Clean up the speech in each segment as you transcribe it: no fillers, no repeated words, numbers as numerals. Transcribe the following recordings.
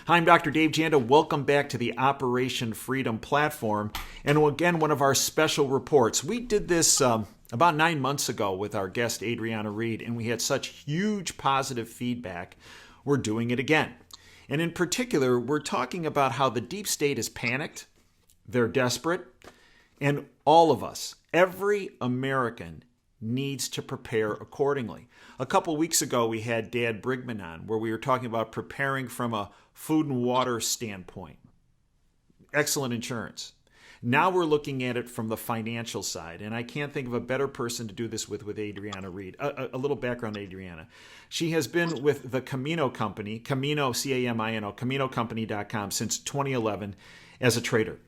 Hi, I'm Dr. Dave Janda. Welcome back to the Operation Freedom platform. And again, one of our special reports. We did this about 9 months ago with our guest, Adriana Reed, and we had such huge positive feedback. We're doing it again. And in particular, we're talking about how the deep state is panicked, they're desperate, and all of us, every American, needs to prepare accordingly. A couple weeks ago, we had Dad Brigman on, where we were talking about preparing from a food and water standpoint. Excellent insurance. Now we're looking at it from the financial side, and I can't think of a better person to do this with Adriana Reed. A little background on Adriana. She has been with the Camino Company, Camino, C-A-M-I-N-O, CaminoCompany.com since 2011 as a trader.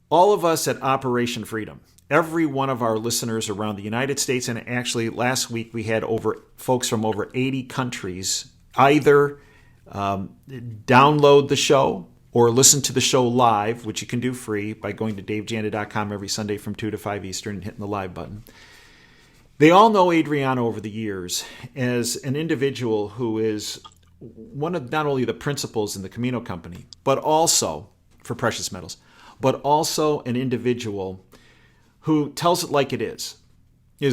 All of us at Operation Freedom, every one of our listeners around the United States, and actually last week we had folks from over 80 countries either download the show or listen to the show live, which you can do free by going to davejanda.com every Sunday from 2 to 5 Eastern and hitting the live button. They all know Adriana over the years as an individual who is one of not only the principals in the Camino Company, but also for precious metals, but also an individual who tells it like it is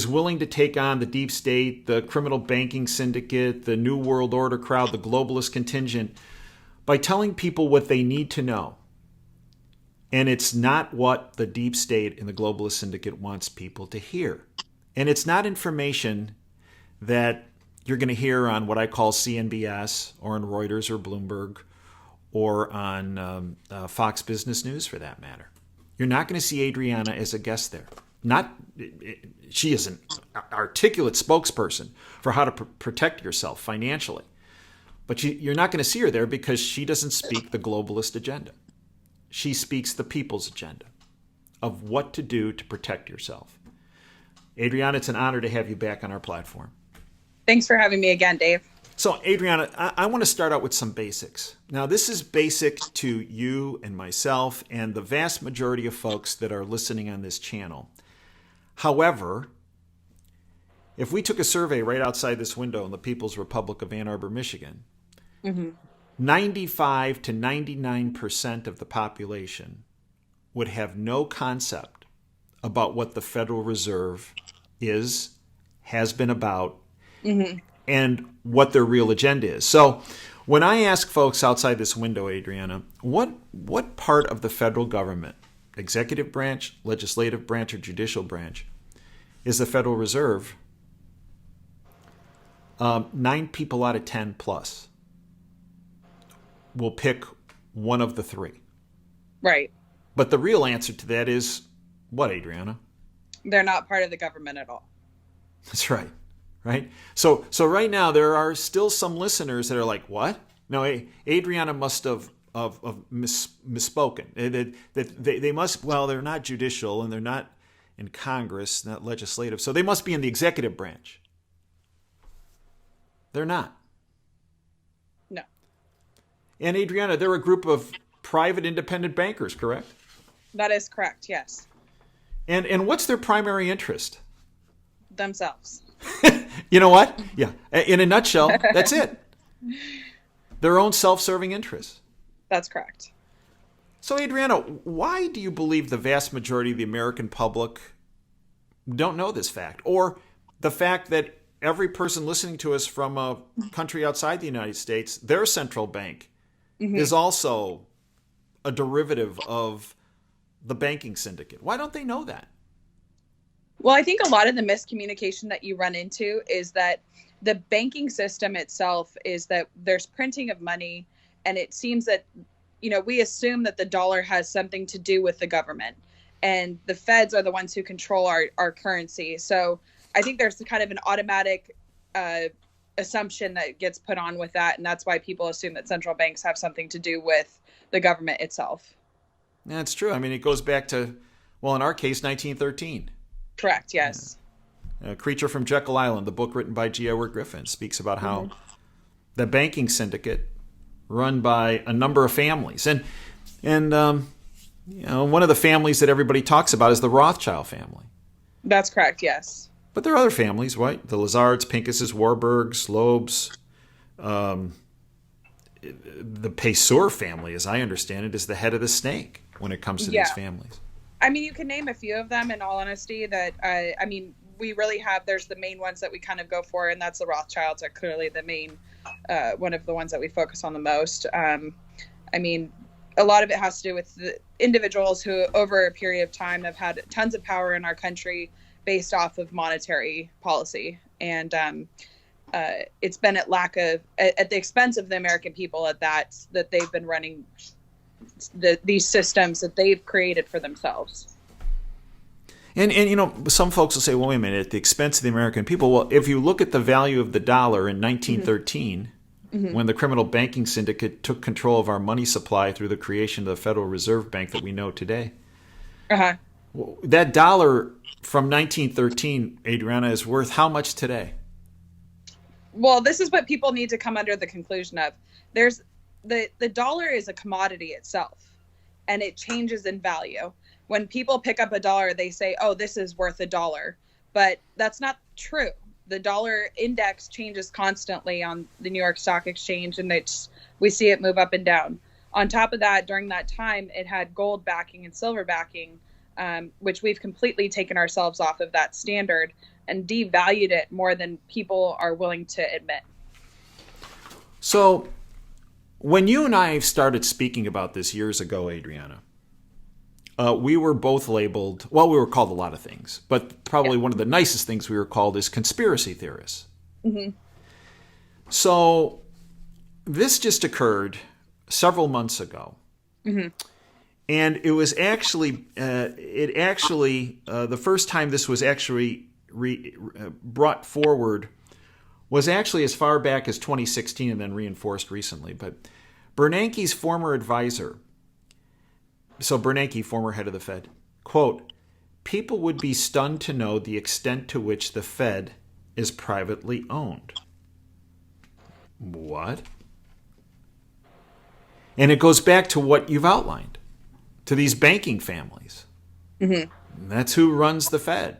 willing to take on the deep state, the criminal banking syndicate, the New World Order crowd, the globalist contingent, by telling people what they need to know. And it's not what the deep state and the globalist syndicate wants people to hear. And it's not information that you're going to hear on what I call CNBS or on Reuters or Bloomberg or on Fox Business News for that matter. You're not going to see Adriana as a guest there. She is an articulate spokesperson for how to protect yourself financially. But you're not going to see her there because she doesn't speak the globalist agenda. She speaks the people's agenda of what to do to protect yourself. Adriana, it's an honor to have you back on our platform. Thanks for having me again, Dave. So, Adriana, I want to start out with some basics. Now, this is basic to you and myself and the vast majority of folks that are listening on this channel. However, if we took a survey right outside this window in the People's Republic of Ann Arbor, Michigan, 95 to 99% of the population would have no concept about what the Federal Reserve is, has been about, and what their real agenda is. So when I ask folks outside this window, Adriana, what part of the federal government, executive branch, legislative branch, or judicial branch, is the Federal Reserve? 9 people out of 10 plus will pick one of the three. Right. But the real answer to that is what, Adriana? They're not part of the government at all. That's right. Right? So right now there are still some listeners that are like, what? No, Adriana must have misspoken. They must, well, they're not judicial and they're not in Congress, not legislative. So they must be in the executive branch. They're not. No. And Adriana, they're a group of private independent bankers, correct? That is correct, yes. And what's their primary interest? Themselves. You know what? Yeah. In a nutshell, that's it. Their own self-serving interests. That's correct. So, Adriana, why do you believe the vast majority of the American public don't know this fact? Or the fact that every person listening to us from a country outside the United States, their central bank is also a derivative of the banking syndicate. Why don't they know that? Well, I think a lot of the miscommunication that you run into is that the banking system itself is that there's printing of money, and it seems that, we assume that the dollar has something to do with the government, and the feds are the ones who control our currency. So I think there's kind of an automatic assumption that gets put on with that, and that's why people assume that central banks have something to do with the government itself. That's true. I mean, it goes back to, well, in our case, 1913. Correct, yes. Creature from Jekyll Island, the book written by G. Edward Griffin, speaks about how the banking syndicate run by a number of families. And one of the families that everybody talks about is the Rothschild family. That's correct, yes. But there are other families, right? The Lazards, Pincuses, Warburgs, Loebs, the Pesor family, as I understand it, is the head of the snake when it comes to these families. I mean, you can name a few of them in all honesty that, I mean, we really have, there's the main ones that we kind of go for, and that's the Rothschilds are clearly the main, one of the ones that we focus on the most. I mean, a lot of it has to do with the individuals who over a period of time have had tons of power in our country based off of monetary policy. And it's been at the expense of the American people that they've been running these systems that they've created for themselves. And you know, some folks will say, well, wait a minute, at the expense of the American people. Well, if you look at the value of the dollar in 1913, when the criminal banking syndicate took control of our money supply through the creation of the Federal Reserve Bank that we know today, that dollar from 1913, Adriana, is worth how much today? Well, this is what people need to come under the conclusion of. There's the dollar is a commodity itself, and it changes in value. When people pick up a dollar, they say, oh, this is worth $1. But that's not true. The dollar index changes constantly on the New York Stock Exchange, and we see it move up and down. On top of that, during that time, it had gold backing and silver backing, which we've completely taken ourselves off of that standard and devalued it more than people are willing to admit. So when you and I started speaking about this years ago, Adriana, we were both labeled, well, we were called a lot of things, but probably one of the nicest things we were called is conspiracy theorists. So this just occurred several months ago. And it was actually, the first time this was actually brought forward was actually as far back as 2016 and then reinforced recently. But Bernanke's former advisor, so Bernanke, former head of the Fed, quote, people would be stunned to know the extent to which the Fed is privately owned. What? And it goes back to what you've outlined, to these banking families. That's who runs the Fed.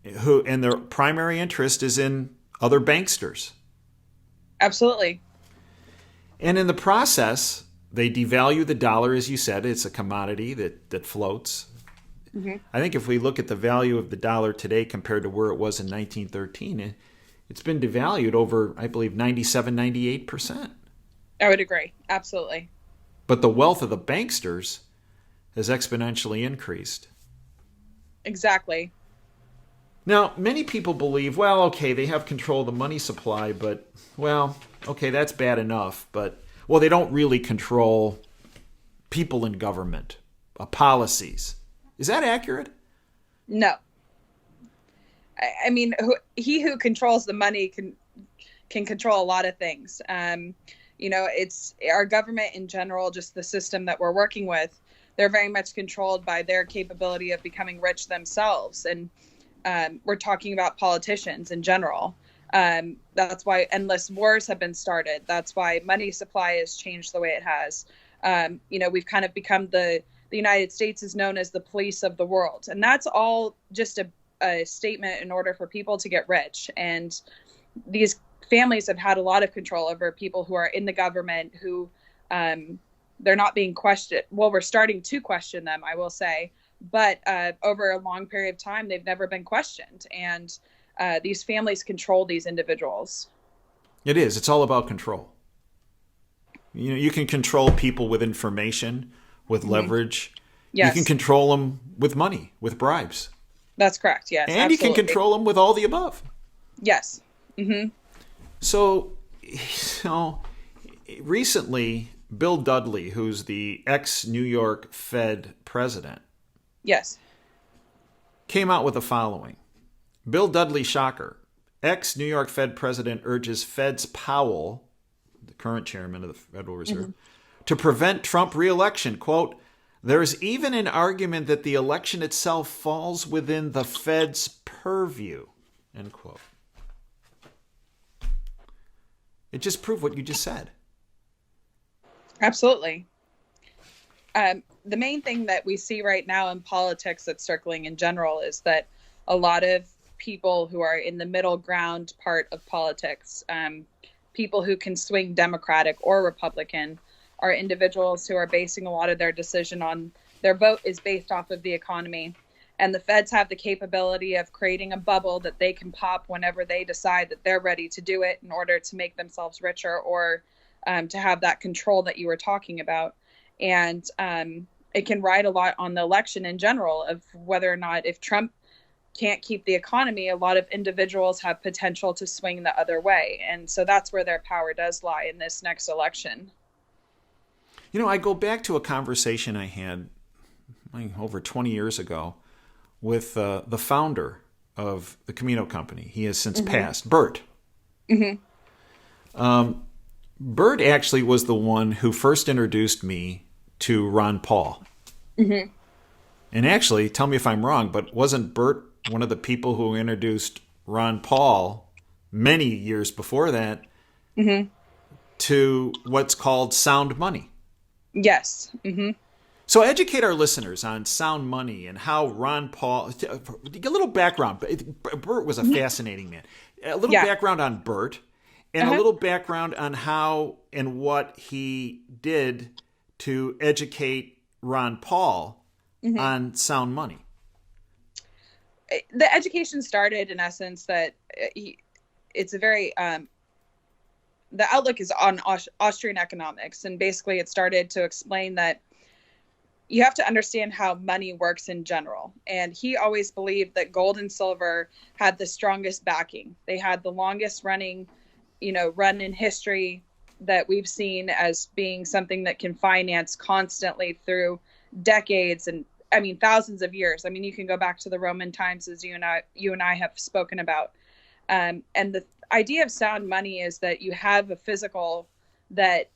And their primary interest is in other banksters. Absolutely. And in the process, they devalue the dollar, as you said. It's a commodity that floats. I think if we look at the value of the dollar today compared to where it was in 1913, it's been devalued over, I believe, 97, 98%. I would agree. Absolutely. But the wealth of the banksters has exponentially increased. Exactly. Now, many people believe, well, okay, they have control of the money supply, but, well, okay, that's bad enough. But, well, they don't really control people in government, policies. Is that accurate? No. I mean, he who controls the money can control a lot of things. You know, it's our government in general, just the system that we're working with. They're very much controlled by their capability of becoming rich themselves. And we're talking about politicians in general. That's why endless wars have been started. That's why money supply has changed the way it has. You know, we've kind of become the United States is known as the police of the world. And that's all just a statement in order for people to get rich. And these families have had a lot of control over people who are in the government who they're not being questioned. Well, we're starting to question them, I will say. But over a long period of time, they've never been questioned. And these families control these individuals. It is. It's all about control. You know, you can control people with information, with leverage. Yes. You can control them with money, with bribes. That's correct. Yes. And absolutely. you can control them with all the above. Yes. So recently, Bill Dudley, who's the ex-New York Fed president, yes, came out with the following. Bill Dudley, shocker, ex-New York Fed president urges Fed's Powell, the current chairman of the Federal Reserve, to prevent Trump re-election. Quote, there's even an argument that the election itself falls within the Fed's purview, end quote. It just proved what you just said. Absolutely. The main thing that we see right now in politics that's circling in general is that a lot of people who are in the middle ground part of politics, people who can swing Democratic or Republican are individuals who are basing a lot of their decision on their vote is based off of the economy. And the feds have the capability of creating a bubble that they can pop whenever they decide that they're ready to do it in order to make themselves richer or to have that control that you were talking about. And it can ride a lot on the election in general of whether or not, if Trump can't keep the economy, a lot of individuals have potential to swing the other way. And so that's where their power does lie in this next election. I go back to a conversation I had over 20 years ago with the founder of the Camino Company. He has since passed, Bert. Bert actually was the one who first introduced me to Ron Paul. And actually, tell me if I'm wrong, but wasn't Bert one of the people who introduced Ron Paul many years before that to what's called sound money? Yes. So educate our listeners on sound money and how Ron Paul, a little background. Bert was a fascinating man. A little background on Bert and a little background on how and what he did to educate Ron Paul on sound money. The education started in essence that it's a very, the outlook is on Austrian economics. And basically it started to explain that you have to understand how money works in general. And he always believed that gold and silver had the strongest backing. They had the longest running, run in history that we've seen as being something that can finance constantly through decades and thousands of years. You can go back to the Roman times, as you and I have spoken about. And the idea of sound money is that you have a physical that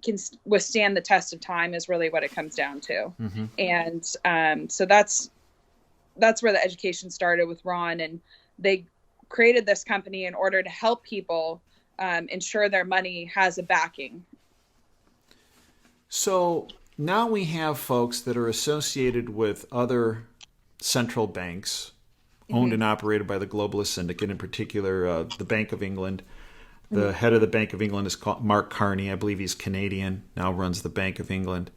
can withstand the test of time is really what it comes down to. And so that's where the education started with Ron. And they created this company in order to help people ensure their money has a backing. So now we have folks that are associated with other central banks owned and operated by the globalist syndicate, in particular the Bank of England. The head of the Bank of England is called Mark Carney. I believe he's Canadian, now runs the Bank of England.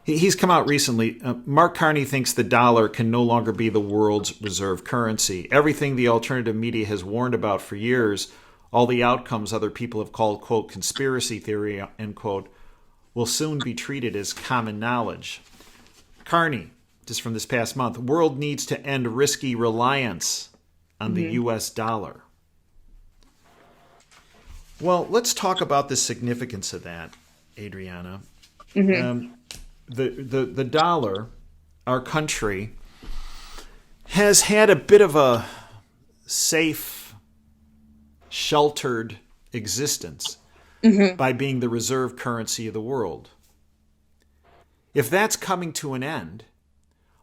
He's come out recently. Mark Carney thinks the dollar can no longer be the world's reserve currency. Everything the alternative media has warned about for years, all the outcomes other people have called, quote, conspiracy theory, end quote, will soon be treated as common knowledge. Carney, just from this past month, world needs to end risky reliance on the U.S. dollar. Well, let's talk about the significance of that, Adriana. The dollar, our country, has had a bit of a safe, sheltered existence by being the reserve currency of the world. If that's coming to an end,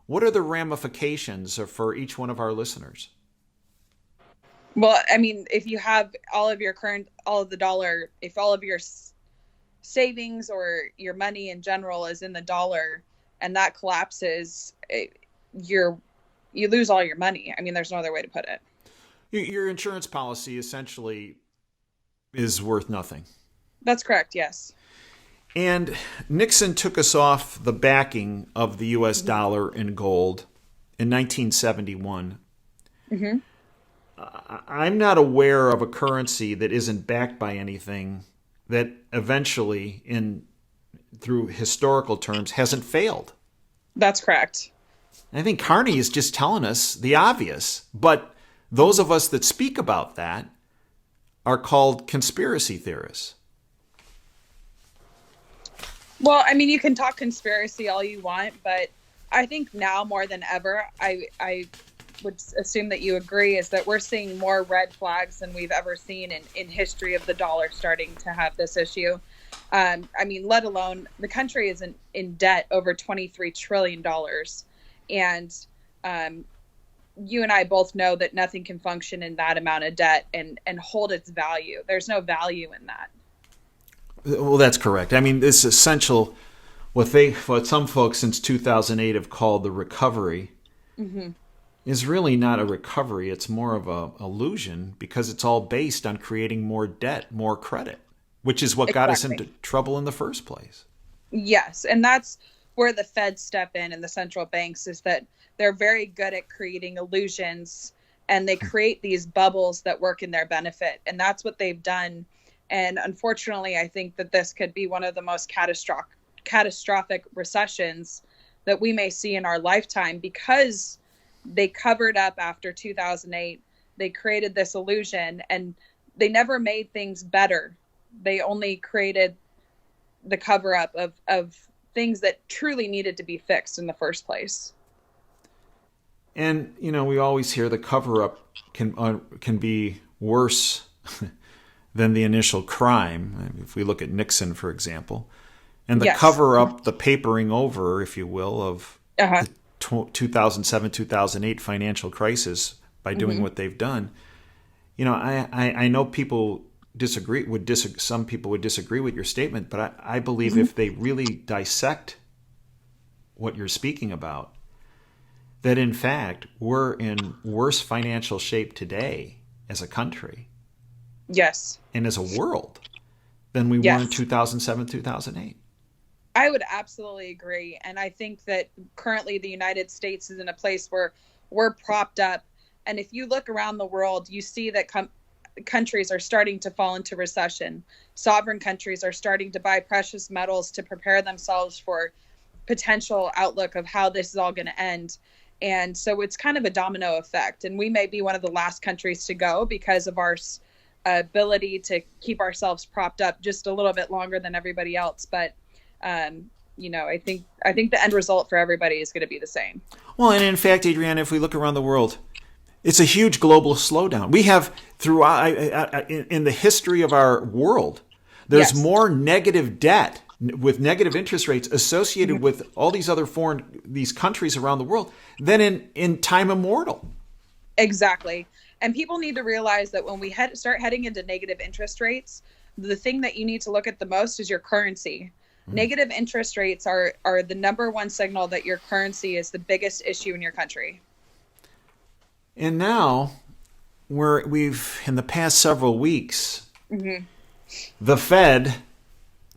what are the ramifications for each one of our listeners? Well, if you have all of the dollar, if all of your savings or your money in general is in the dollar and that collapses, you lose all your money. There's no other way to put it. Your insurance policy essentially is worth nothing. That's correct, yes. And Nixon took us off the backing of the U.S. dollar and gold in 1971. I'm not aware of a currency that isn't backed by anything that eventually, through historical terms, hasn't failed. That's correct. I think Carney is just telling us the obvious, but those of us that speak about that are called conspiracy theorists. Well, you can talk conspiracy all you want, but I think now more than ever, I would assume that you agree, is that we're seeing more red flags than we've ever seen in history of the dollar starting to have this issue. Let alone the country is in debt over $23 trillion. And you and I both know that nothing can function in that amount of debt and hold its value. There's no value in that. Well, that's correct. It's essential. What some folks since 2008 have called the recovery is really not a recovery. It's more of a illusion because it's all based on creating more debt, more credit, which is what got us into trouble in the first place. Yes. And that's where the Fed step in and the central banks, is that they're very good at creating illusions, and they create these bubbles that work in their benefit. And that's what they've done. And unfortunately, I think that this could be one of the most catastrophic recessions that we may see in our lifetime, because they covered up after 2008. They created this illusion, and they never made things better. They only created the cover up of things that truly needed to be fixed in the first place. And, we always hear the cover up can be worse than the initial crime. If we look at Nixon, for example, and the cover up, the papering over, if you will, of the 2007, 2008 financial crisis by doing what they've done. I know people some people would disagree with your statement, but I believe if they really dissect what you're speaking about, that in fact we're in worse financial shape today as a country, and as a world, than we were in 2007, 2008. I would absolutely agree. And I think that currently the United States is in a place where we're propped up. And if you look around the world, you see that countries are starting to fall into recession. Sovereign countries are starting to buy precious metals to prepare themselves for potential outlook of how this is all going to end. And so it's kind of a domino effect. And we may be one of the last countries to go because of our ability to keep ourselves propped up just a little bit longer than everybody else. But, I think the end result for everybody is going to be the same. Well, and in fact, Adriana, if we look around the world, it's a huge global slowdown. We have, throughout in the history of our world, there's more negative debt with negative interest rates associated with all these other these countries around the world than in time immemorial. Exactly. And people need to realize that when we start heading into negative interest rates, the thing that you need to look at the most is your currency. Negative interest rates are the number one signal that your currency is the biggest issue in your country. And now, we've in the past several weeks, the Fed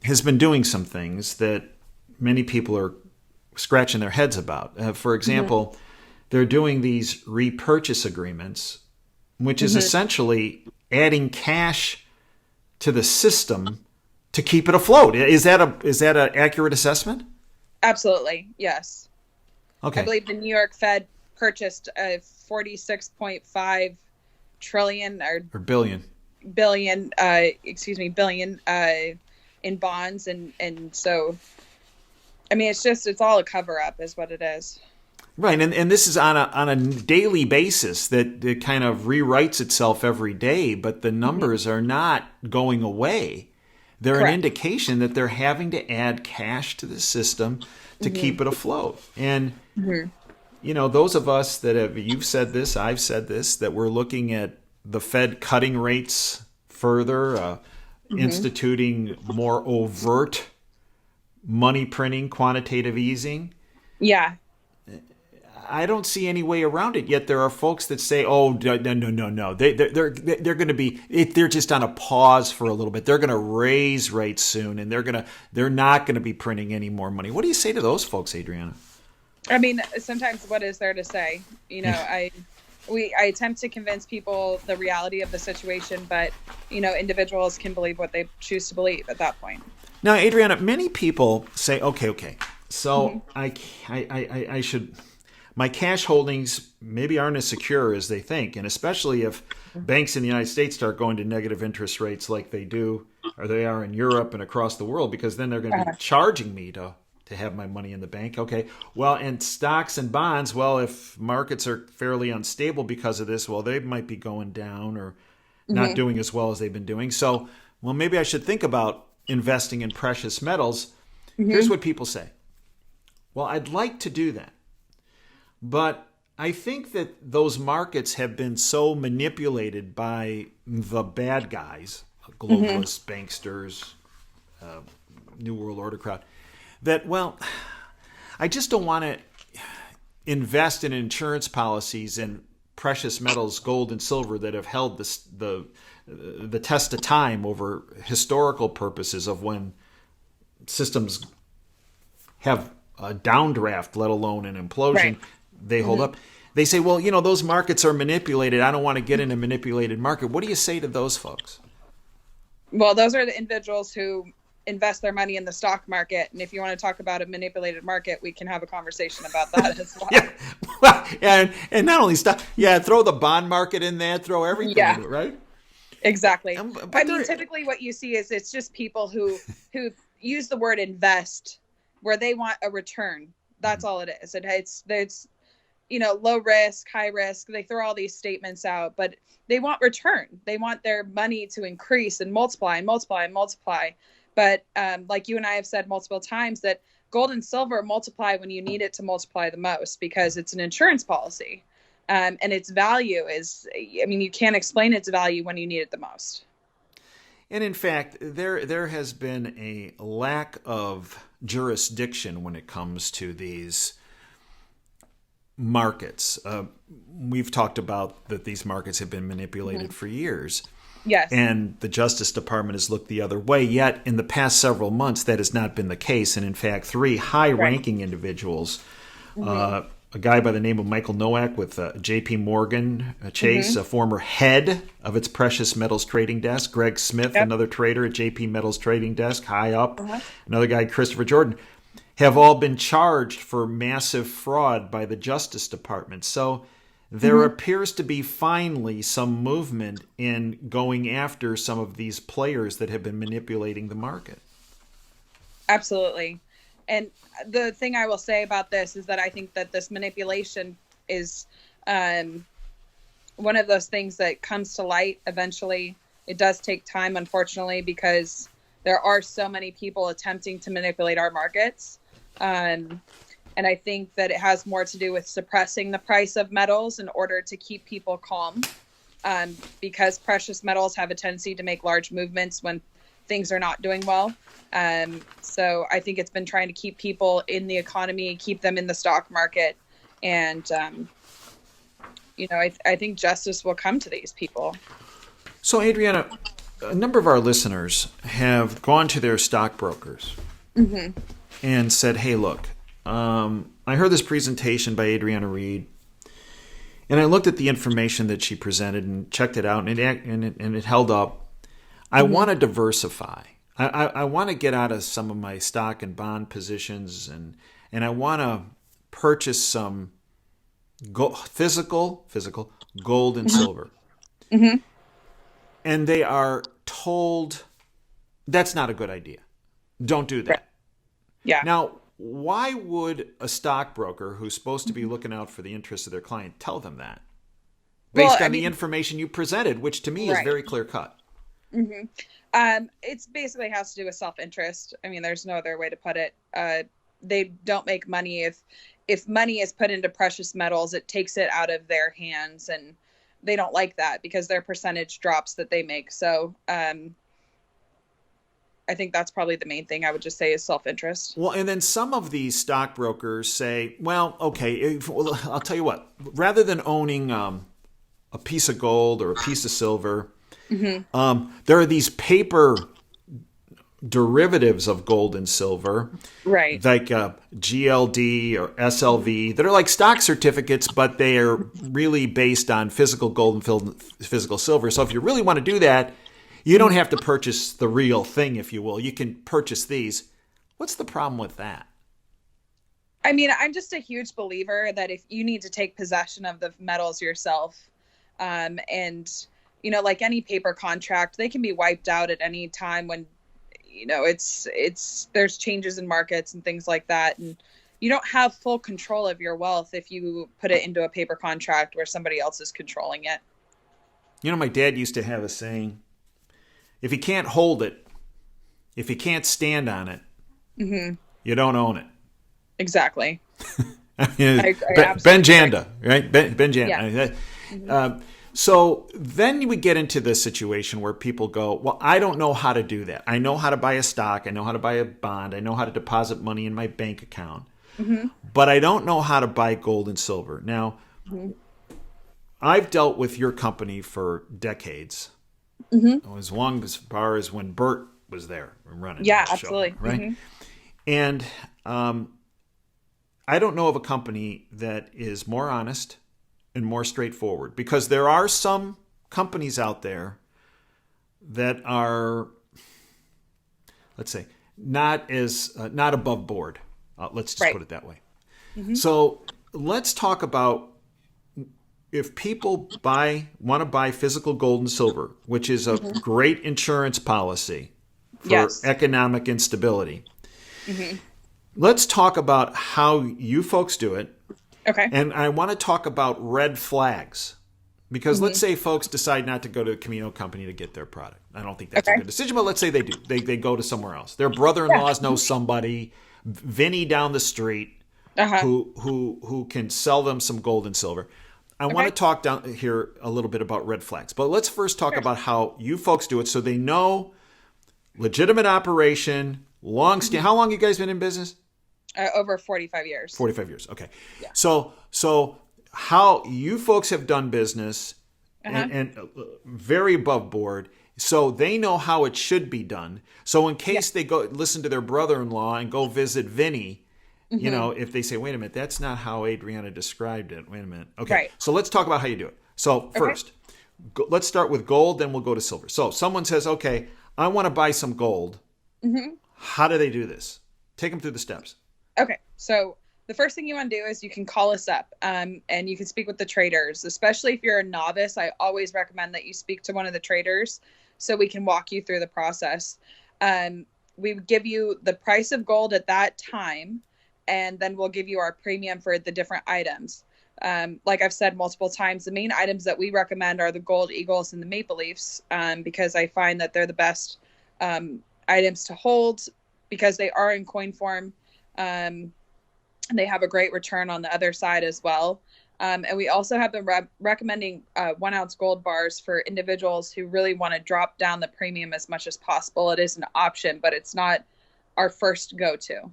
has been doing some things that many people are scratching their heads about. For example, they're doing these repurchase agreements, which is essentially adding cash to the system to keep it afloat. Is that an accurate assessment? Absolutely, yes. Okay. I believe the New York Fed purchased a 46.5 trillion or billion in bonds, and so I mean it's all a cover up is what it is. Right, and this is on a daily basis that it kind of rewrites itself every day, but the numbers are not going away. They're an indication that they're having to add cash to the system to keep it afloat. And those of us that you've said this, I've said this, that we're looking at the Fed cutting rates further, instituting more overt money printing, quantitative easing. Yeah. I don't see any way around it. Yet there are folks that say, "Oh, no. They're going to be. They're just on a pause for a little bit. They're going to raise rates soon, and they're not going to be printing any more money." What do you say to those folks, Adriana? I mean, sometimes what is there to say? I attempt to convince people the reality of the situation, but individuals can believe what they choose to believe at that point. Now, Adriana, many people say, "Okay, so I should." My cash holdings maybe aren't as secure as they think, and especially if banks in the United States start going to negative interest rates like they do, or they are in Europe and across the world, because then they're going to be charging me to have my money in the bank. Okay, well, and stocks and bonds, well, if markets are fairly unstable because of this, well, they might be going down or not doing as well as they've been doing. So, well, maybe I should think about investing in precious metals. Here's what people say. Well, I'd like to do that. But I think that those markets have been so manipulated by the bad guys, globalists, banksters, New World Order crowd, that, well, I just don't want to invest in insurance policies in precious metals, gold and silver, that have held the test of time over historical purposes of when systems have a downdraft, let alone an implosion, Right. they hold up. They say, well, those markets are manipulated. I don't want to get in a manipulated market. What do you say to those folks? Well, those are the individuals who invest their money in the stock market. And if you want to talk about a manipulated market, we can have a conversation about that as well. Yeah. Well, and not only stock, throw the bond market in there, throw everything into it, right? Exactly. But I mean, typically what you see is it's just people who use the word invest where they want a return. That's all it is. It's low risk, high risk. They throw all these statements out, but they want return. They want their money to increase and multiply and multiply and multiply. But like you and I have said multiple times, that gold and silver multiply when you need it to multiply the most, because it's an insurance policy. And its value you can't explain its value when you need it the most. And in fact, there has been a lack of jurisdiction when it comes to these markets. We've talked about that these markets have been manipulated for years. Yes. And the Justice Department has looked the other way. Yet, in the past several months, that has not been the case. And in fact, 3 high-ranking individuals, a guy by the name of Michael Nowak with J.P. Morgan Chase, a former head of its precious metals trading desk, Greg Smith, another trader at J.P. Metals Trading Desk, high up, another guy, Christopher Jordan, have all been charged for massive fraud by the Justice Department. So there appears to be finally some movement in going after some of these players that have been manipulating the market. Absolutely. And the thing I will say about this is that I think that this manipulation is one of those things that comes to light eventually. It does take time, unfortunately, because there are so many people attempting to manipulate our markets. And I think that it has more to do with suppressing the price of metals in order to keep people calm, because precious metals have a tendency to make large movements when things are not doing well. So I think it's been trying to keep people in the economy, keep them in the stock market. And, I think justice will come to these people. So, Adriana, a number of our listeners have gone to their stockbrokers and said, hey, look, I heard this presentation by Adriana Reed, and I looked at the information that she presented and checked it out, and it held up. I want to diversify. I want to get out of some of my stock and bond positions, and I want to purchase some physical gold and silver. And they are told that's not a good idea. Don't do that. Right. Yeah. Now, why would a stockbroker who's supposed to be looking out for the interests of their client tell them that? Based on the information you presented, which to me is very clear cut. It's basically has to do with self-interest. I mean, there's no other way to put it. They don't make money if money is put into precious metals, it takes it out of their hands, and they don't like that because their percentage drops that they make. So I think that's probably the main thing I would just say is self-interest. Well, and then some of these stockbrokers say, well, okay, I'll tell you what, rather than owning a piece of gold or a piece of silver, there are these paper derivatives of gold and silver, right? Like GLD or SLV, that are like stock certificates, but they are really based on physical gold and physical silver. So if you really want to do that, you don't have to purchase the real thing, if you will. You can purchase these. What's the problem with that? I mean, I'm just a huge believer that if you need to take possession of the metals yourself, and like any paper contract, they can be wiped out at any time when there's changes in markets and things like that, and you don't have full control of your wealth if you put it into a paper contract where somebody else is controlling it. My dad used to have a saying: if you can't hold it, if you can't stand on it, you don't own it. Exactly. Ben Janda, right? Ben Janda. Yeah. So then we get into this situation where people go, well, I don't know how to do that. I know how to buy a stock. I know how to buy a bond. I know how to deposit money in my bank account. Mm-hmm. but I don't know how to buy gold and silver. Now, Mm-hmm. I've dealt with your company for decades, Mm-hmm. as long as far as when Bert was there running Yeah, the show, absolutely. right? Mm-hmm. And I don't know of a company that is more honest and more straightforward, because there are some companies out there that are, let's say, not above board. Let's just Right. put it that way. Mm-hmm. So let's talk about, if people want to buy physical gold and silver, which is a great insurance policy for Yes. economic instability. Mm-hmm. Let's talk about how you folks do it. Okay. And I want to talk about red flags, because let's say folks decide not to go to a Camino company to get their product. I don't think that's a good decision, but let's say they do. They go to somewhere else. Their brother-in-laws know somebody, Vinny down the street, who can sell them some gold and silver. I want to talk down here a little bit about red flags, but let's first talk about how you folks do it, so they know legitimate operation, How long you guys been in business? Over 45 years. 45 years. Okay. Yeah. So how you folks have done business and very above board, so they know how it should be done. So in case they go listen to their brother-in-law and go visit Vinny, you know, if they say, wait a minute, that's not how Adriana described it. Wait a minute. Okay. Right. So let's talk about how you do it. So first, let's start with gold, then we'll go to silver. So someone says, okay, I want to buy some gold. Mm-hmm. How do they do this? Take them through the steps. Okay. So the first thing you want to do is you can call us up and you can speak with the traders, especially if you're a novice. I always recommend that you speak to one of the traders so we can walk you through the process. We give you the price of gold at that time, and then we'll give you our premium for the different items. Like I've said multiple times, the main items that we recommend are the gold eagles and the maple leafs, because I find that they're the best items to hold because they are in coin form. And they have a great return on the other side as well. And we also have been recommending 1 ounce gold bars for individuals who really want to drop down the premium as much as possible. It is an option, but it's not our first go-to.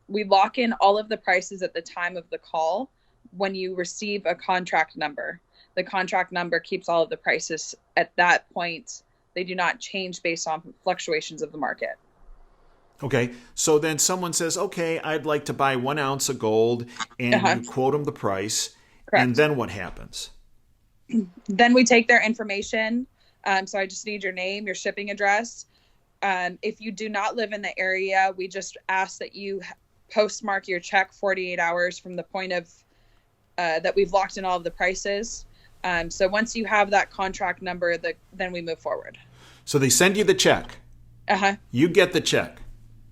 We lock in all of the prices at the time of the call when you receive a contract number. The contract number keeps all of the prices at that point. They do not change based on fluctuations of the market. Okay, so then someone says, okay, I'd like to buy 1 ounce of gold, and you quote them the price. Correct. And then what happens? Then we take their information. So I just need your name, your shipping address. If you do not live in the area, we just ask that you postmark your check 48 hours from the point of that we've locked in all of the prices. So once you have that contract number, then we move forward. So they send you the check. You get the check.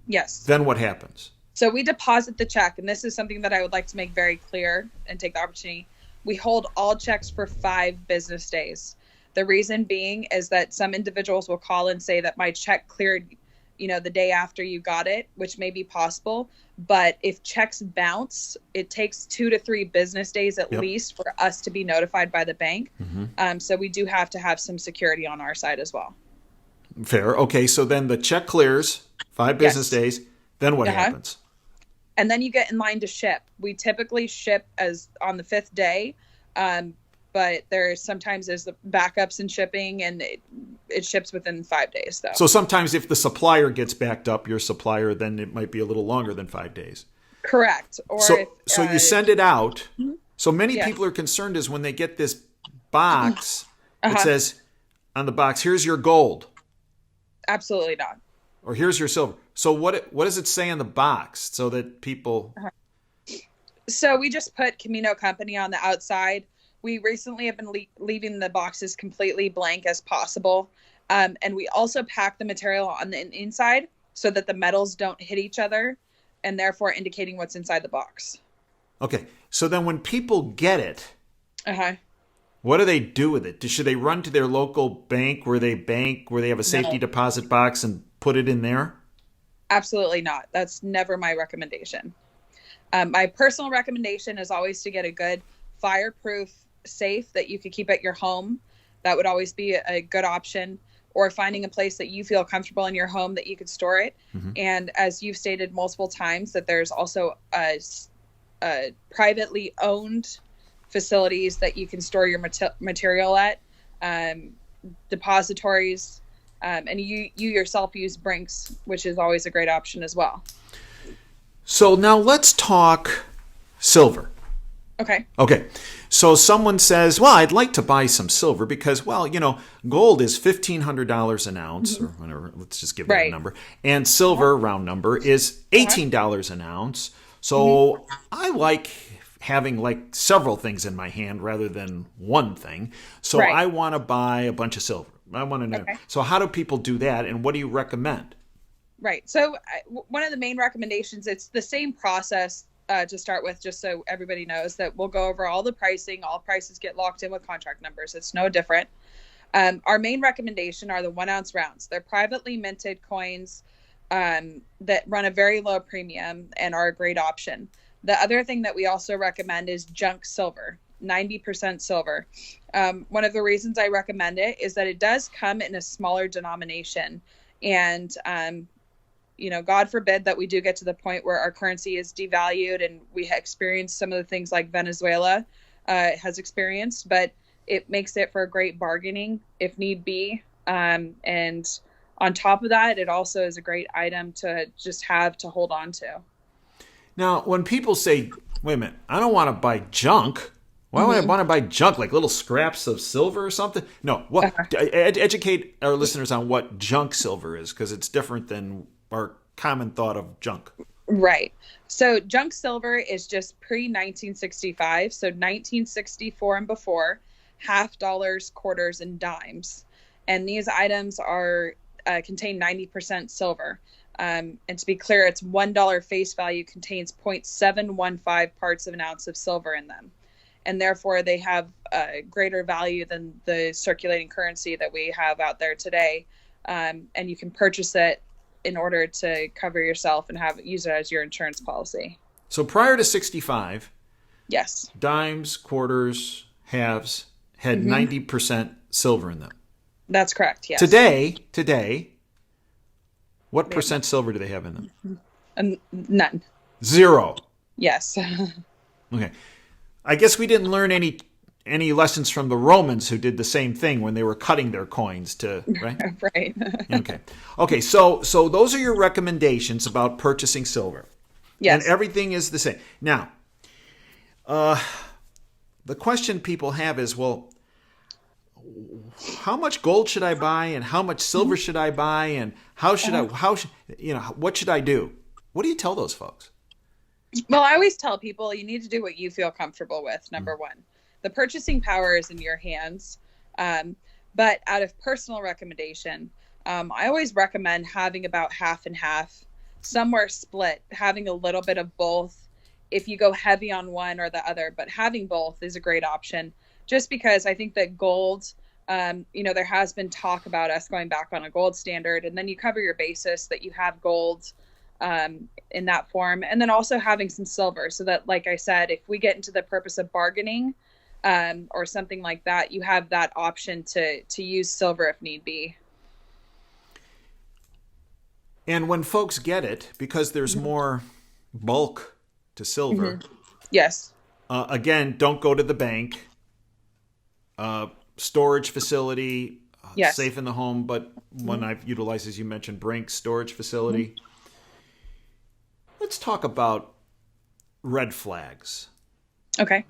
Yes. Then what happens? So we deposit the check, and this is something that I would like to make very clear and take the opportunity. We hold all checks for 5 business days. The reason being is that some individuals will call and say that my check cleared, the day after you got it, which may be possible. But if checks bounce, it takes 2 to 3 business days at least for us to be notified by the bank. So we do have to have some security on our side as well. Fair. Okay, so then the check clears, 5 business days. Then what happens? And then you get in line to ship. We typically ship as on the 5th day, but sometimes there's the backups in shipping, and it ships within 5 days, though. So sometimes if the supplier gets backed up, your supplier, then it might be a little longer than 5 days. Correct. Or so you send it out. So many people are concerned is when they get this box, it says on the box, here's your gold. Absolutely not. Or here's your silver. So what does it say on the box so that people... So we just put Camino Company on the outside. We recently have been leaving the boxes completely blank as possible. And we also pack the material on the inside so that the metals don't hit each other, and therefore indicating what's inside the box. Okay. So then when people get it, what do they do with it? Should they run to their local bank where they have a safety deposit box and put it in there? Absolutely not. That's never my recommendation. My personal recommendation is always to get a good fireproof safe that you could keep at your home. That would always be a good option. or finding a place that you feel comfortable in your home that you could store it. Mm-hmm. And as you've stated multiple times, that there's also privately owned facilities that you can store your material at, depositories, and you yourself use Brinks, which is always a great option as well. So now let's talk silver. Okay. Okay. So someone says, well, I'd like to buy some silver because, well, gold is $1,500 an ounce, or whatever. Let's just give that a number. And silver, round number, is $18 an ounce. So I like having several things in my hand rather than one thing. So I want to buy a bunch of silver. I want to know. Okay. So how do people do that, and what do you recommend? Right. So one of the main recommendations, it's the same process to start with, just so everybody knows that we'll go over all the pricing. All prices get locked in with contract numbers. It's no different. Our main recommendation are the 1 ounce rounds. They're privately minted coins that run a very low premium and are a great option. The other thing that we also recommend is junk silver, 90% silver. One of the reasons I recommend it is that it does come in a smaller denomination. And, God forbid that we do get to the point where our currency is devalued and we experience some of the things like Venezuela has experienced, but it makes it for a great bargaining if need be. And on top of that, it also is a great item to just have to hold on to. Now, when people say, wait a minute, I don't want to buy junk. Why would I want to buy junk, like little scraps of silver or something? No, educate our listeners on what junk silver is, because it's different than our common thought of junk. Right. So junk silver is just pre-1965. So 1964 and before, half dollars, quarters, and dimes. And these items are contain 90% silver. And to be clear, it's $1 face value contains 0.715 parts of an ounce of silver in them. And therefore, they have a greater value than the circulating currency that we have out there today. And you can purchase it in order to cover yourself and use it as your insurance policy. So prior to 65, yes, dimes, quarters, halves had 90% silver in them. That's correct, yes. Today, what percent silver do they have in them? None. 0. Yes. Okay. I guess we didn't learn any lessons from the Romans, who did the same thing when they were cutting their coins right? Right. Okay. So those are your recommendations about purchasing silver. Yes. And everything is the same. Now, the question people have is, well, how much gold should I buy, and how much silver should I buy, and what should I do? What do you tell those folks? Well, I always tell people you need to do what you feel comfortable with, number one. The purchasing power is in your hands. But out of personal recommendation, I always recommend having about half and half, somewhere split, having a little bit of both if you go heavy on one or the other. But having both is a great option, just because I think that gold, there has been talk about us going back on a gold standard, and then you cover your basis that you have gold in that form, and then also having some silver, so that, like I said, if we get into the purpose of bargaining or something like that, you have that option to use silver if need be. And when folks get it, because there's more bulk to silver, yes, again, don't go to the bank. Storage facility, yes, safe in the home, but one I've utilized, as you mentioned, Brinks storage facility. Let's talk about red flags. Okay.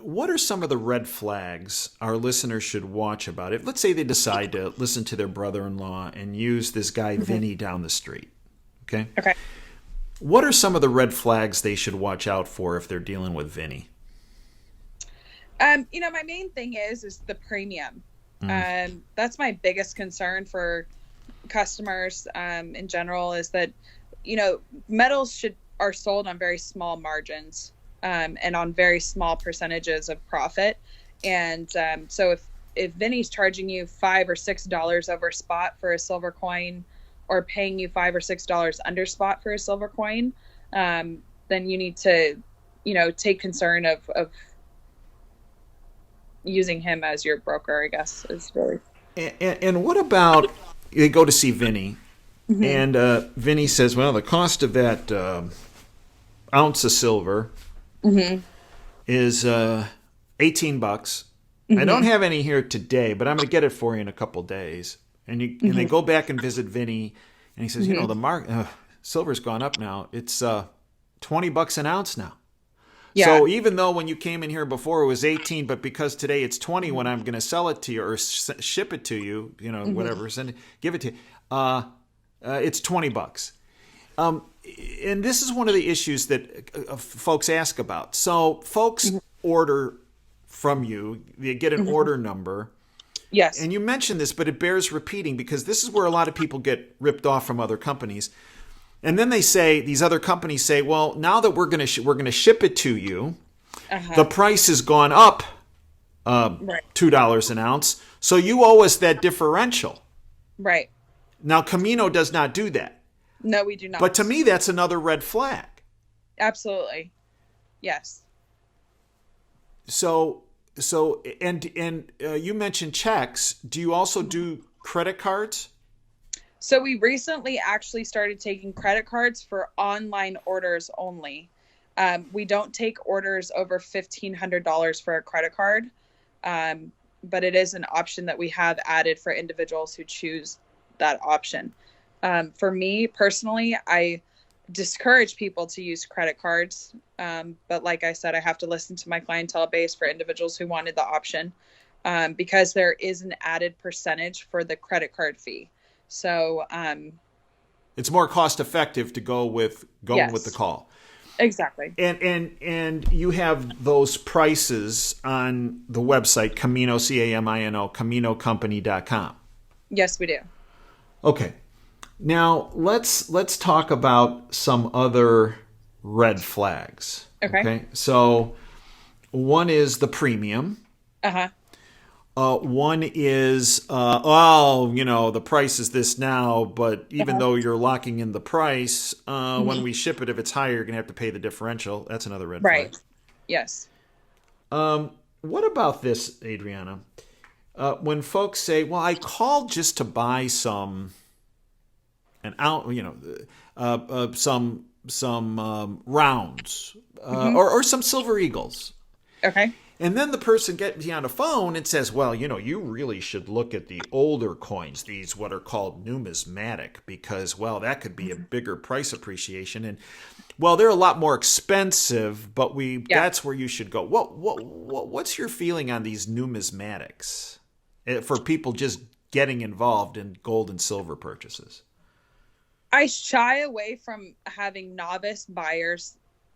What are some of the red flags our listeners should watch about it? Let's say they decide to listen to their brother-in-law and use this guy Vinny down the street. Okay. What are some of the red flags they should watch out for if they're dealing with Vinny? My main thing is the premium. That's my biggest concern for customers in general, is that metals are sold on very small margins and on very small percentages of profit. And so if Vinny's charging you $5 or $6 over spot for a silver coin, or paying you $5 or $6 under spot for a silver coin, then you need to take concern of using him as your broker, I guess, is really. And what about they go to see Vinny, and Vinny says, well, the cost of that ounce of silver is $18. I don't have any here today, but I'm going to get it for you in a couple days. And and they go back and visit Vinny, and he says, you know, the silver's gone up now. It's $20 an ounce now. Yeah. So even though when you came in here before it was 18, but because today it's 20 when I'm going to sell it to you or ship it to you, you know, whatever, give it to you, it's $20. And this is one of the issues that folks ask about. So folks order from you, they get an order number. Yes. And you mentioned this, but it bears repeating because this is where a lot of people get ripped off from other companies. And then they say, these other companies say, well, now that we're going to ship it to you, the price has gone up $2 an ounce, so you owe us that differential. Right. Now, Camino does not do that. No, we do not. But to me, that's another red flag. Absolutely. Yes. So you mentioned checks. Do you also do credit cards? So we recently actually started taking credit cards for online orders only. We don't take orders over $1,500 for a credit card, but it is an option that we have added for individuals who choose that option. For me personally, I discourage people to use credit cards. But like I said, I have to listen to my clientele base for individuals who wanted the option, because there is an added percentage for the credit card fee. So it's more cost effective to go with with the call. Exactly. And you have those prices on the website Camino, CAMINO, CaminoCompany.com. Yes, we do. Okay. Now let's talk about some other red flags. Okay. So one is the premium. One is, the price is this now, but even though you're locking in the price, when we ship it, if it's higher, you're going to have to pay the differential. That's another red flag. Right. Yes. What about this, Adriana? When folks say, well, I called just to buy some rounds, or some Silver Eagles. Okay. And then the person gets you on the phone and says, well, you really should look at the older coins, these what are called numismatic, because, well, that could be a bigger price appreciation. And, well, they're a lot more expensive, but that's where you should go. What's your feeling on these numismatics for people just getting involved in gold and silver purchases? I shy away from having novice buyers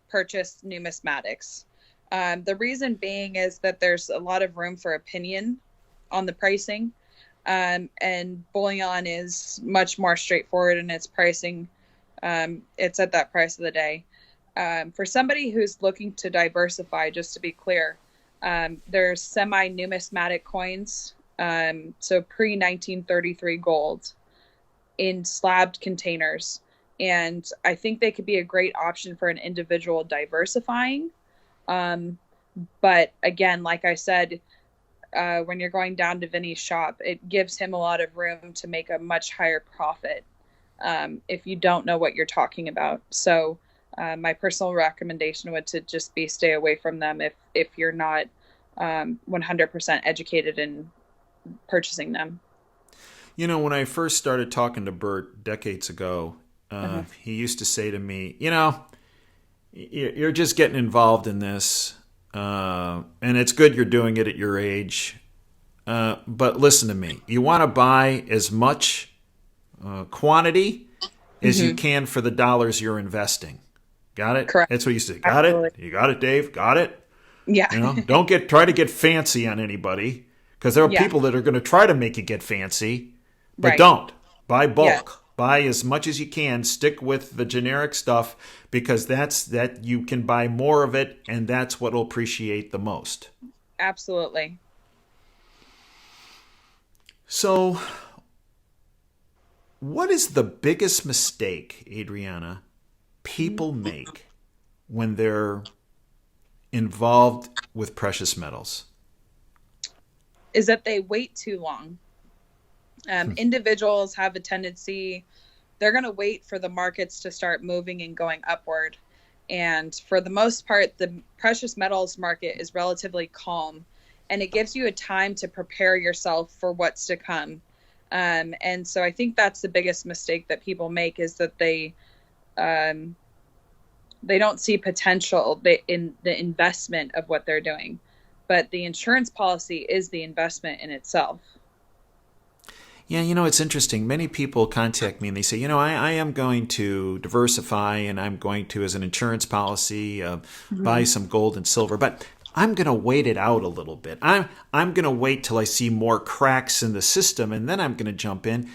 purchase numismatics. The reason being is that there's a lot of room for opinion on the pricing, and bullion is much more straightforward in its pricing. It's at that price of the day. For somebody who's looking to diversify, just to be clear, there's semi-numismatic coins, so pre-1933 gold in slabbed containers, and I think they could be a great option for an individual diversifying. But again, like I said, when you're going down to Vinny's shop, it gives him a lot of room to make a much higher profit, if you don't know what you're talking about. So, my personal recommendation would to just be stay away from them if you're not, 100% educated in purchasing them. When I first started talking to Bert decades ago, he used to say to me, you're just getting involved in this, and it's good you're doing it at your age. But listen to me. You want to buy as much quantity as you can for the dollars you're investing. Got it? Correct. That's what you say. Got it? You got it, Dave? Got it? Yeah. Don't try to get fancy on anybody, because there are people that are going to try to make you get fancy, but don't. Buy bulk. Yeah. Buy as much as you can. Stick with the generic stuff, because that you can buy more of it, and that's what will appreciate the most. Absolutely. So, what is the biggest mistake, Adriana, people make when they're involved with precious metals? Is that they wait too long. Individuals have a tendency, they're going to wait for the markets to start moving and going upward. And for the most part, the precious metals market is relatively calm, and it gives you a time to prepare yourself for what's to come. And so I think that's the biggest mistake that people make, is that they don't see potential in the investment of what they're doing. But the insurance policy is the investment in itself. Yeah, it's interesting. Many people contact me and they say, I am going to diversify and I'm going to, as an insurance policy, buy some gold and silver, but I'm going to wait it out a little bit. I'm going to wait till I see more cracks in the system, and then I'm going to jump in.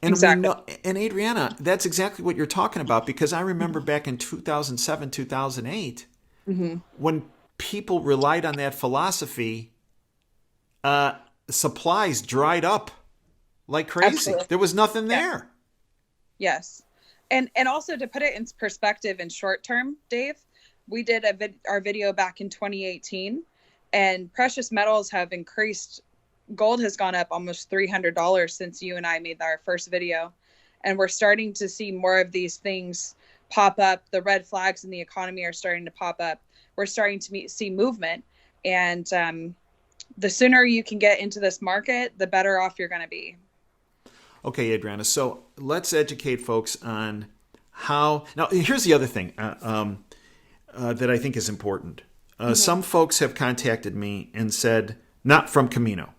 And Exactly. and Adriana, that's exactly what you're talking about, because I remember back in 2007, 2008, when people relied on that philosophy, supplies dried up like crazy. Absolutely. There was nothing there. Yes. And also, to put it in perspective in short term, Dave, we did our video back in 2018, and precious metals have increased. Gold has gone up almost $300 since you and I made our first video. And we're starting to see more of these things pop up. The red flags in the economy are starting to pop up. We're starting to see movement. And the sooner you can get into this market, the better off you're going to be. Okay, Adriana, so let's educate folks on how. Now, here's the other thing that I think is important. Some folks have contacted me and said, not from Camino.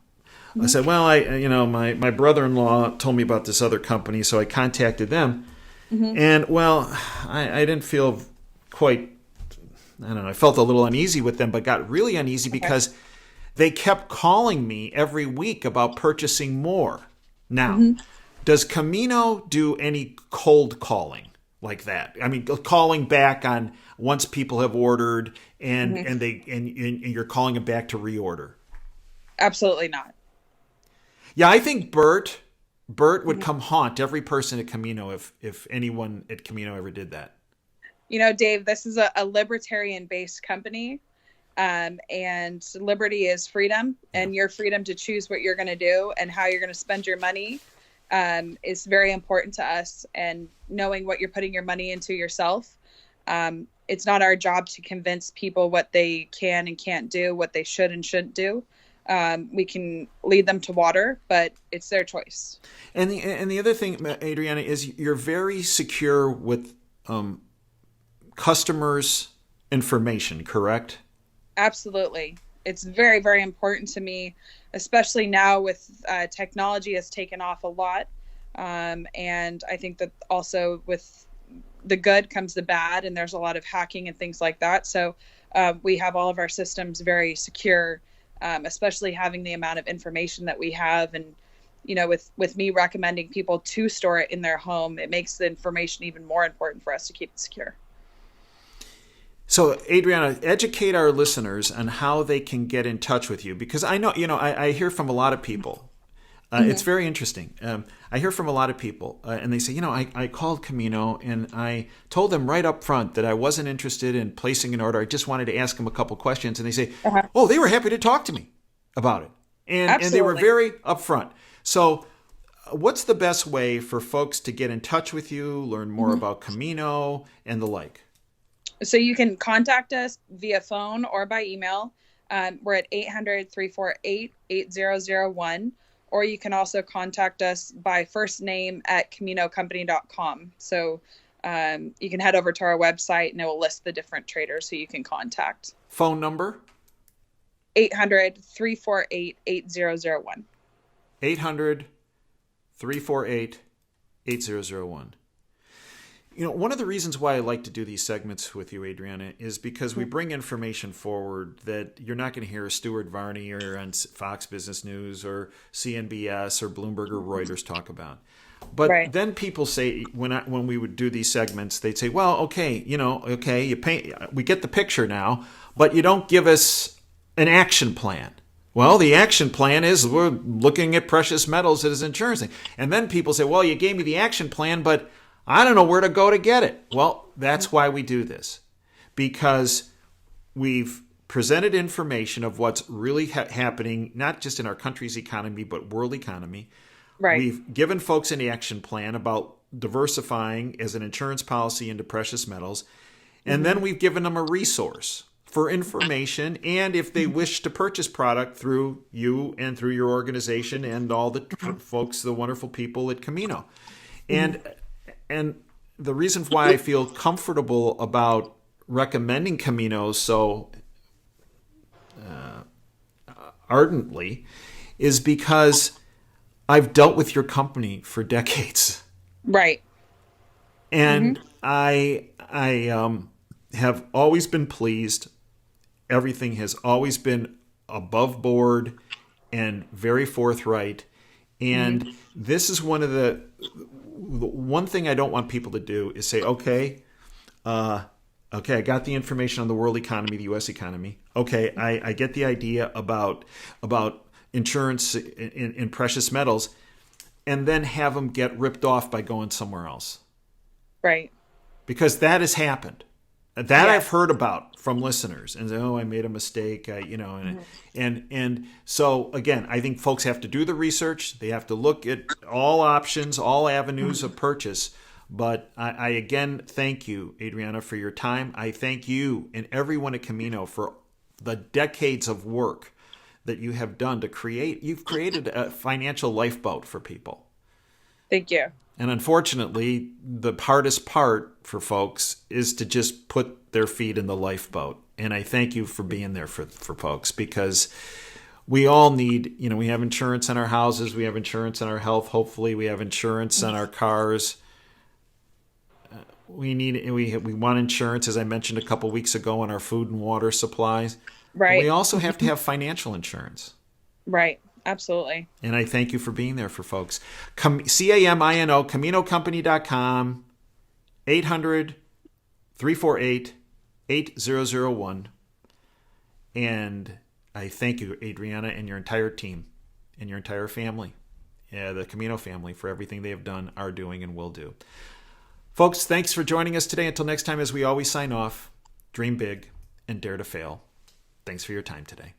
I said, well, my brother-in-law told me about this other company, so I contacted them. And, well, I didn't feel quite, I don't know, I felt a little uneasy with them, but got really uneasy because they kept calling me every week about purchasing more. Now, does Camino do any cold calling like that? I mean, calling back on once people have ordered and you're calling them back to reorder? Absolutely not. Yeah, I think Bert would come haunt every person at Camino if anyone at Camino ever did that. Dave, this is a libertarian-based company, and liberty is freedom, and your freedom to choose what you're going to do and how you're going to spend your money is very important to us. And knowing what you're putting your money into yourself, it's not our job to convince people what they can and can't do, what they should and shouldn't do. We can lead them to water, but it's their choice. And the other thing, Adriana, is you're very secure with customers' information, correct? Absolutely. It's very, very important to me, especially now with technology has taken off a lot. And I think that also with the good comes the bad, and there's a lot of hacking and things like that. So we have all of our systems very secure, especially having the amount of information that we have. And, with me recommending people to store it in their home, it makes the information even more important for us to keep it secure. So, Adriana, educate our listeners on how they can get in touch with you, because I know, I hear from a lot of people. It's very interesting. I hear from a lot of people, and they say, I called Camino and I told them right up front that I wasn't interested in placing an order. I just wanted to ask them a couple questions. And they say, oh, they were happy to talk to me about it. And they were very upfront. So what's the best way for folks to get in touch with you, learn more about Camino and the like? So you can contact us via phone or by email. We're at 800-348-8001. Or you can also contact us by first name at CaminoCompany.com. So you can head over to our website and it will list the different traders who you can contact. Phone number? 800-348-8001. 800-348-8001. One of the reasons why I like to do these segments with you, Adriana, is because we bring information forward that you're not going to hear Stuart Varney or on Fox Business News or CNBS or Bloomberg or Reuters talk about. But then people say, when we would do these segments, they'd say, well, okay, you paint, we get the picture now, but you don't give us an action plan. Well, the action plan is we're looking at precious metals as insurance thing. And then people say, well, you gave me the action plan, but I don't know where to go to get it. Well, that's why we do this, because we've presented information of what's really happening, not just in our country's economy, but world economy. Right. We've given folks an action plan about diversifying as an insurance policy into precious metals. And then we've given them a resource for information. And if they wish to purchase product through you and through your organization and all the folks, the wonderful people at Camino. And the reason why I feel comfortable about recommending Camino so ardently is because I've dealt with your company for decades. Right. And I have always been pleased. Everything has always been above board and very forthright. And this is one thing I don't want people to do is say, okay, I got the information on the world economy, the U.S. economy. Okay, I get the idea about insurance in precious metals, and then have them get ripped off by going somewhere else. Right. Because that has happened. That I've heard about from listeners, and I made a mistake, and so again, I think folks have to do the research. They have to look at all options, all avenues of purchase. But I again thank you, Adriana, for your time. I thank you and everyone at Camino for the decades of work that you have done to create. You've created a financial lifeboat for people. Thank you. And unfortunately, the hardest part for folks is to just put their feet in the lifeboat. And I thank you for being there for folks, because we all need, we have insurance on our houses, we have insurance on our health, hopefully we have insurance on our cars. We want insurance, as I mentioned a couple weeks ago, on our food and water supplies. Right. But we also have to have financial insurance. Right. Absolutely. And I thank you for being there for folks. CAMINO, CaminoCompany.com, 800-348-8001. And I thank you, Adriana, and your entire team and your entire family, the Camino family, for everything they have done, are doing, and will do. Folks, thanks for joining us today. Until next time, as we always sign off, dream big and dare to fail. Thanks for your time today.